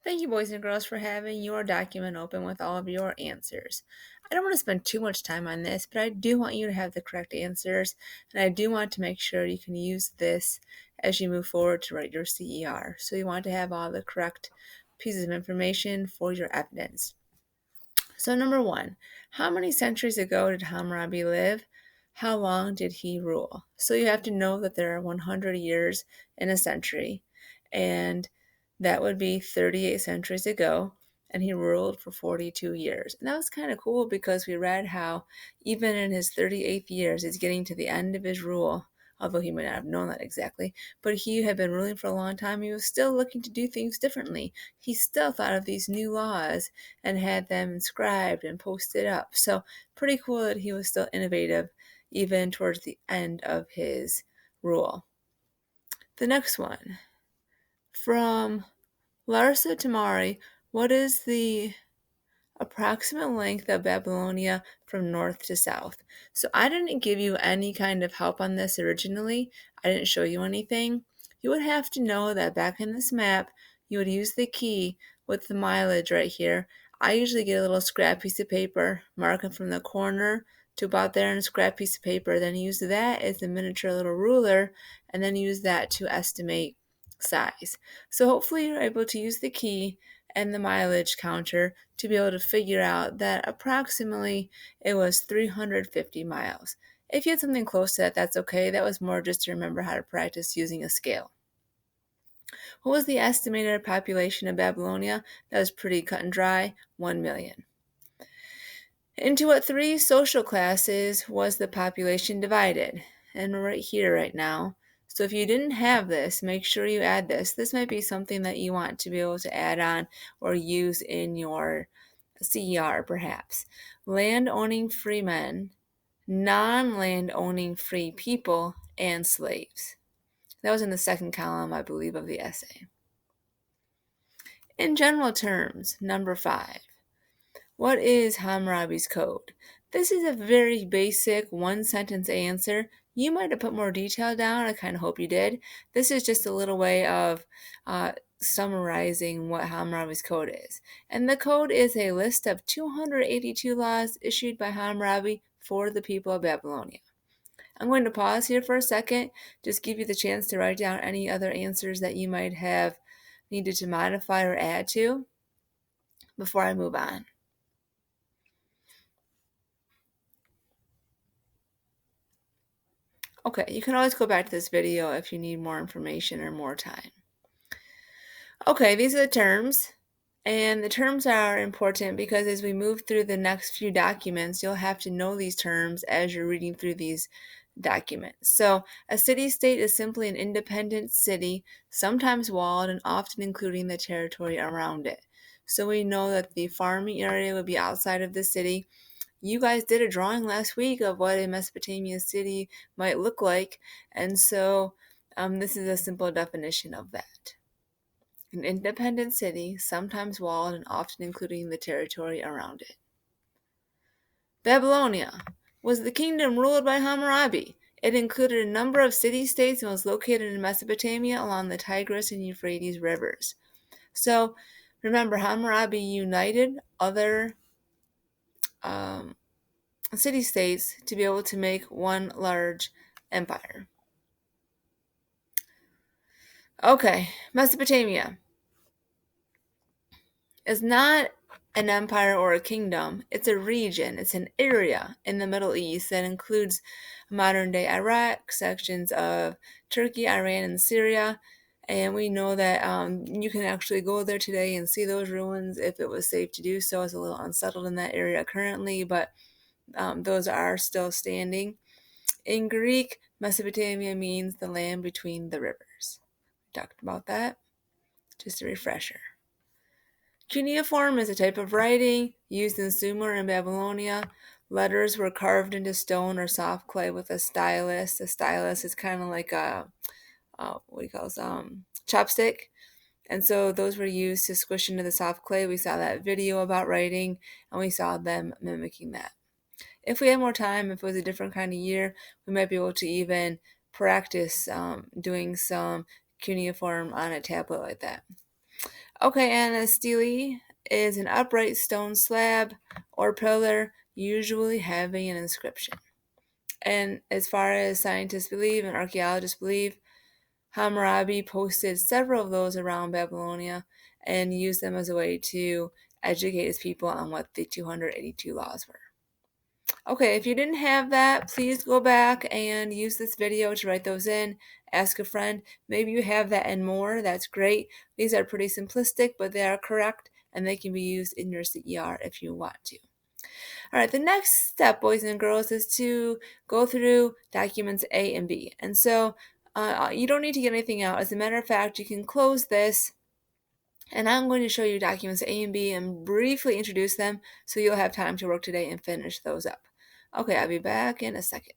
Thank you, boys and girls, for having your document open with all of your answers. I don't want to spend too much time on this, but I do want you to have the correct answers, and I do want to make sure you can use this as you move forward to write your CER. So you want to have all the correct pieces of information for your evidence. So number one, how many centuries ago did Hammurabi live? How long did he rule? So you have to know that there are 100 years in a century, and that would be 38 centuries ago, and he ruled for 42 years. And that was kind of cool because we read how even in his 38th years, he's getting to the end of his rule, although he might not have known that exactly, but he had been ruling for a long time. He was still looking to do things differently. He still thought of these new laws and had them inscribed and posted up. So pretty cool that he was still innovative even towards the end of his rule. The next one, from Larsa Tamari, what is the approximate length of Babylonia from north to south? So I didn't give you any kind of help on this originally. I didn't show you anything. You would have to know that back in this map, you would use the key with the mileage right here. I usually get a little scrap piece of paper, mark it from the corner to about there in a scrap piece of paper, then use that as a miniature little ruler, and then use that to estimate size. So hopefully you're able to use the key and the mileage counter to be able to figure out that approximately it was 350 miles. If you had something close to that, that's okay. That was more just to remember how to practice using a scale. What was the estimated population of Babylonia? That was pretty cut and dry, 1 million. Into what three social classes was the population divided? And we're right here right now. So if you didn't have this, make sure you add this. This might be something that you want to be able to add on or use in your CER perhaps. Land-owning freemen, non-land-owning free people, and slaves. That was in the second column, I believe, of the essay. In general terms, number 5. What is Hammurabi's code? This is a very basic one-sentence answer. You might have put more detail down. I kind of hope you did. This is just a little way of summarizing what Hammurabi's code is. And the code is a list of 282 laws issued by Hammurabi for the people of Babylonia. I'm going to pause here for a second, just give you the chance to write down any other answers that you might have needed to modify or add to before I move on. Okay, you can always go back to this video if you need more information or more time. Okay, these are the terms. And the terms are important because as we move through the next few documents, you'll have to know these terms as you're reading through these documents. So a city-state is simply an independent city, sometimes walled and often including the territory around it. So we know that the farming area would be outside of the city. You guys did a drawing last week of what a Mesopotamia city might look like, and so this is a simple definition of that. An independent city, sometimes walled and often including the territory around it. Babylonia was the kingdom ruled by Hammurabi. It included a number of city-states and was located in Mesopotamia along the Tigris and Euphrates rivers. So remember, Hammurabi united other city-states to be able to make one large empire. Okay, Mesopotamia is not an empire or a kingdom. It's a region. It's an area in the Middle East that includes modern-day Iraq, sections of Turkey, Iran, and Syria. And we know that you can actually go there today and see those ruins if it was safe to do so. It's a little unsettled in that area currently, but those are still standing. In Greek, Mesopotamia means the land between the rivers. We talked about that. Just a refresher. Cuneiform is a type of writing used in Sumer and Babylonia. Letters were carved into stone or soft clay with a stylus. A stylus is kind of like a chopstick. And so those were used to squish into the soft clay. We saw that video about writing, and we saw them mimicking that. If we had more time, if it was a different kind of year, we might be able to even practice doing some cuneiform on a tablet like that. Okay, and a stele is an upright stone slab or pillar, usually having an inscription. And as far as scientists believe and archaeologists believe, Hammurabi posted several of those around Babylonia and used them as a way to educate his people on what the 282 laws were. Okay, if you didn't have that, please go back and use this video to write those in. Ask a friend. Maybe you have that and more. That's great. These are pretty simplistic, but they are correct, and they can be used in your CER if you want to. All right, the next step, boys and girls, is to go through documents A and B. And so you don't need to get anything out. As a matter of fact, you can close this, and I'm going to show you documents A and B and briefly introduce them so you'll have time to work today and finish those up. Okay, I'll be back in a second.